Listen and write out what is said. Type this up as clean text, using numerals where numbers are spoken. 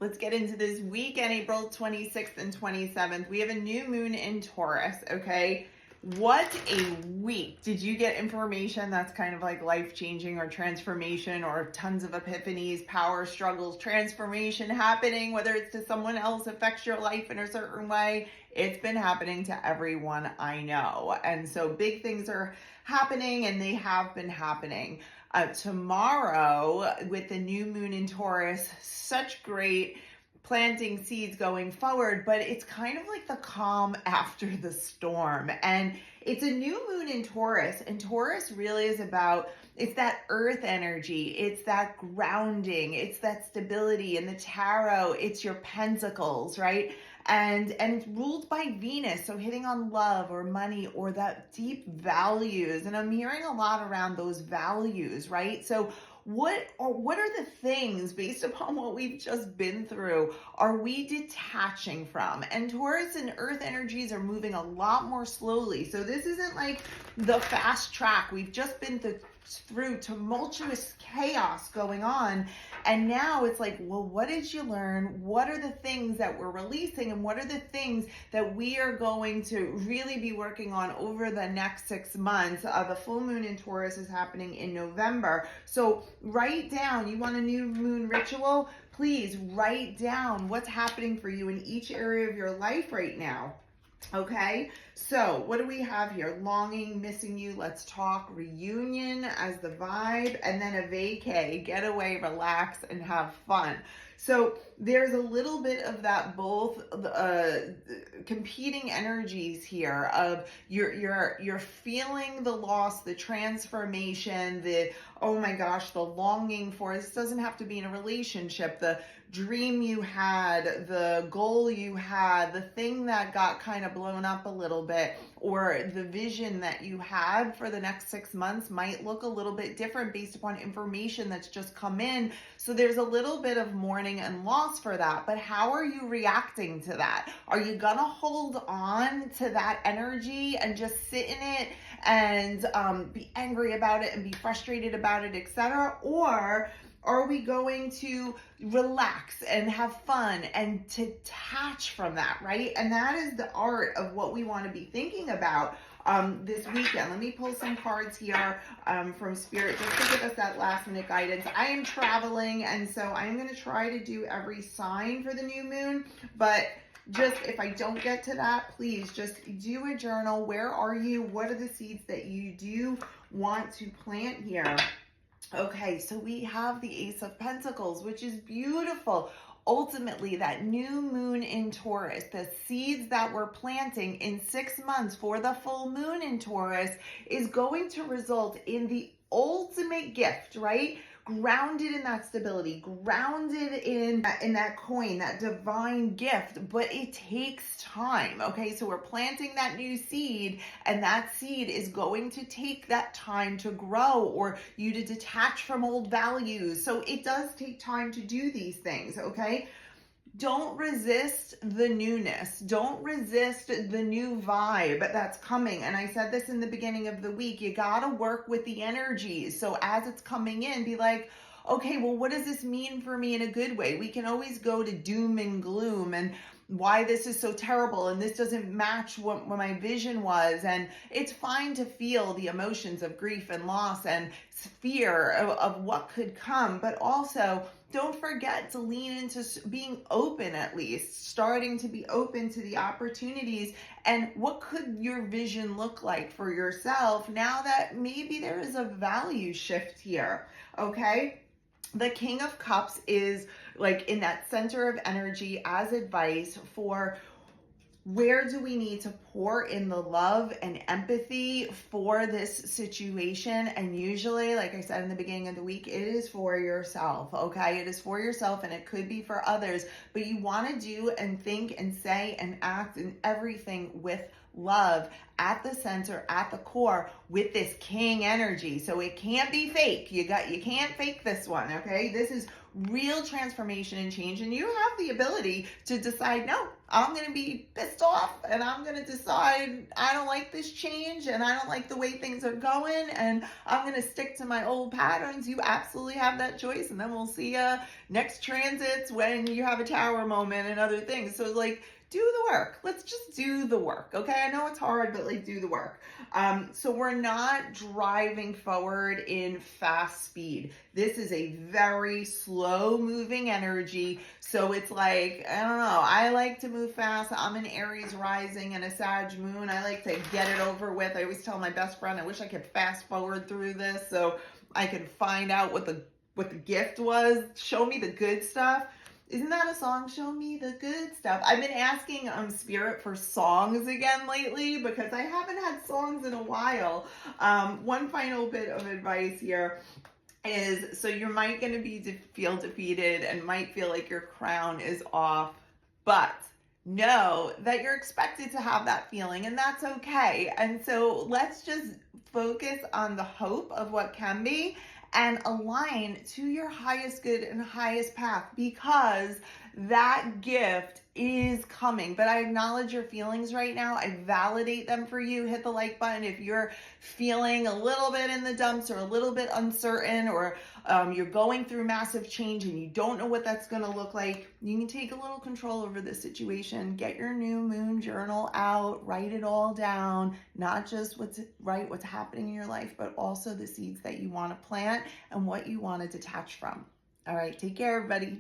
Let's get into this weekend, April 26th and 27th. We have a new moon in Taurus, okay? What a week. Did you get information that's kind of like life-changing or transformation or tons of epiphanies, power struggles, transformation happening, whether it's to someone else, affects your life in a certain way? It's been happening to everyone I know. And so big things are happening and they have been happening. Tomorrow with the new moon in Taurus, such great planting seeds going forward, but it's kind of like the calm after the storm. And it's a new moon in Taurus, and Taurus really is about, it's that earth energy, it's that grounding, it's that stability. In the tarot, it's your pentacles, right? And it's ruled by Venus, so hitting on love or money or that deep values. And I'm hearing a lot around those values, right? So what are the things, based upon what we've just been through, are we detaching from? And Taurus and earth energies are moving a lot more slowly. So this isn't like the fast track. We've just been through tumultuous chaos going on. And now it's like, well, what did you learn? What are the things that we're releasing? And what are the things that we are going to really be working on over the next 6 months? The full moon in Taurus is happening in November. So write down, you want a new moon ritual? Please write down what's happening for you in each area of your life right now. Okay, so what do we have here? Longing, missing you, let's talk, reunion as the vibe, and then a vacay, get away, relax, and have fun. So there's a little bit of that, both competing energies here of you're feeling the loss, the transformation, the, oh my gosh, the longing for, this doesn't have to be in a relationship, the dream you had, the goal you had, the thing that got kind of blown up a little bit, or the vision that you had for the next 6 months might look a little bit different based upon information that's just come in. So there's a little bit of mourning and loss for that, but how are you reacting to that? Are you gonna hold on to that energy and just sit in it and be angry about it and be frustrated about it, etc.? Or are we going to relax and have fun and detach from that, right? And that is the art of what we want to be thinking about this weekend. Let me pull some cards here from Spirit just to give us that last minute guidance. I am traveling, and so I'm going to try to do every sign for the new moon, but just if I don't get to that, please just do a journal. Where are you? What are the seeds that you do want to plant here? Okay, so we have the Ace of Pentacles, which is beautiful. Ultimately, that new moon in Taurus, the seeds that we're planting in 6 months for the full moon in Taurus is going to result in the ultimate gift, right? Grounded in that stability, grounded in that coin, that divine gift, but it takes time, okay? So we're planting that new seed, and that seed is going to take that time to grow or you to detach from old values. So it does take time to do these things, okay? Don't resist the newness. Don't resist the new vibe that's coming. And I said this in the beginning of the week, you got to work with the energies. So as it's coming in, be like, okay, well, what does this mean for me in a good way? We can always go to doom and gloom and why this is so terrible and this doesn't match what my vision was. And it's fine to feel the emotions of grief and loss and fear of what could come, but also don't forget to lean into being open, at least starting to be open to the opportunities and what could your vision look like for yourself now that maybe there is a value shift here, okay? The King of Cups is like in that center of energy as advice for where do we need to pour in the love and empathy for this situation? And usually, like I said in the beginning of the week, it is for yourself, okay? It is for yourself and it could be for others, but you want to do and think and say and act and everything with love at the center, at the core, with this king energy. So it can't be fake. You can't fake this one, okay? This is real transformation and change. And you have the ability to decide, no, I'm going to be pissed off and I'm going to decide I don't like this change and I don't like the way things are going and I'm going to stick to my old patterns. You absolutely have that choice. And then we'll see you next transits when you have a tower moment and other things. So like, do the work. Let's just do the work. Okay. I know it's hard, but like do the work. So we're not driving forward in fast speed. This is a very slow moving energy. So it's like, I don't know. I like to move fast. I'm an Aries rising and a Sag moon. I like to get it over with. I always tell my best friend, I wish I could fast forward through this so I could find out what the gift was. Show me the good stuff. Isn't that a song? Show me the good stuff. I've been asking Spirit for songs again lately because I haven't had songs in a while. One final bit of advice here is, so you're might going to be feel defeated and might feel like your crown is off, but know that you're expected to have that feeling and that's okay. And so let's just focus on the hope of what can be and align to your highest good and highest path, because that gift is coming. But I acknowledge your feelings right now. I validate them for you. Hit the like button if you're feeling a little bit in the dumps or a little bit uncertain, or you're going through massive change and you don't know what that's going to look like. You can take a little control over this situation. Get your new moon journal out, write it all down, not just what's happening in your life, but also the seeds that you want to plant and what you want to detach from. All right, take care, everybody.